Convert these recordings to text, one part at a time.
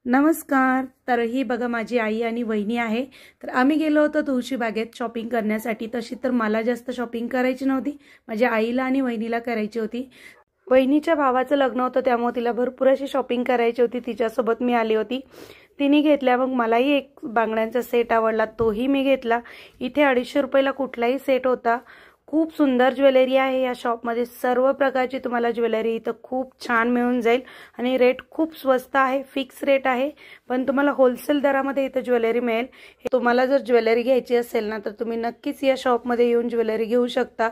नमस्कार। तर ही बघा माझी आई आणि वहिनी आहे। तर आम्ही गेलो होतो तुळशीबागेत शॉपिंग करण्यासाठी। तशी तर मला जास्त शॉपिंग करायची नव्हती, माझ्या आईला आणि वहिनीला करायची होती। वहिनीच्या भावाचं लग्न होतं त्यामुळे तिला भरपूर अशी शॉपिंग करायची होती, तिच्यासोबत मी आली होती। तिने घेतल्या, मग मलाही एक बांगड्यांचा सेट आवडला, तोही मी घेतला। इथे 250 रुपयाला कुठलाही सेट होता। खूप सुंदर ज्वेलरी आहे या शॉपमध्ये, सर्व प्रकारची तुम्हाला ज्वेलरी इथं खूप छान मिळून जाईल आणि रेट खूप स्वस्त आहे, फिक्स रेट आहे। पण तुम्हाला होलसेल दरामध्ये इथं ज्वेलरी मिळेल। तुम्हाला जर ज्वेलरी घ्यायची असेल ना तर तुम्ही नक्कीच या शॉपमध्ये येऊन ज्वेलरी घेऊ शकता।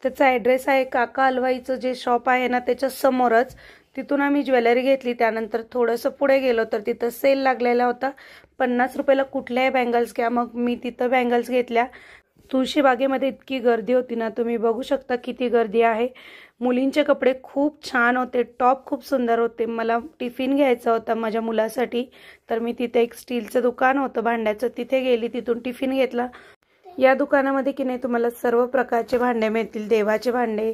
त्याचा ॲड्रेस आहे काका हलवाईचं जे शॉप आहे ना त्याच्या समोरच। तिथून आम्ही ज्वेलरी घेतली, त्यानंतर थोडंसं पुढे गेलो तर तिथं सेल लागलेला होता। 50 रुपयाला कुठल्याही बँगल्स घ्या, मग मी तिथं बँगल्स घेतल्या। तुळशीबागेमध्ये इतकी गर्दी होती ना, तुम्ही बघू शकता किती गर्दी आहे। मुलींचे कपडे खूप छान होते, टॉप खूप सुंदर होते। मला टिफिन घ्यायचा होता माझ्या मुलासाठी, तर मी तिथे एक स्टीलचं दुकान होतं भांड्याचं, तिथे गेली, तिथून टिफिन घेतला। या दुकानामध्ये की नाही तुम्हाला सर्व प्रकारचे भांडे मिळतील, देवाचे भांडे,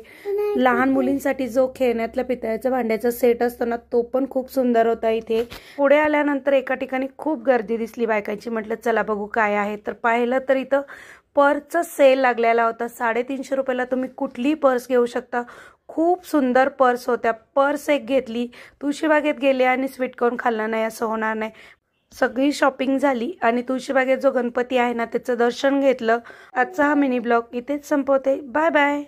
लहान मुलींसाठी जो खेळण्यातला पितळेचा भांड्याचा सेट असतो ना तो पण खूप सुंदर होता। इथे पुढे आल्यानंतर एका ठिकाणी खूप गर्दी दिसली बायकांची, म्हटलं चला बघू काय आहे। तर पाहिलं तर इथं पर्सचा सेल लागलेला होता। 350 रुपयाला तुम्ही कुठलीही पर्स घेऊ शकता। खूप सुंदर पर्स होत्या, पर्स एक घेतली। तुळशीबागेत गेले आणि स्वीटकॉर्न खाल्लं नाही असं होणार नाही। सगळी शॉपिंग झाली आणि तुळशीबागेत जो गणपती आहे ना त्याचं दर्शन घेतलं। आजचा हा मिनी ब्लॉग इथेच संपवते। Bye bye.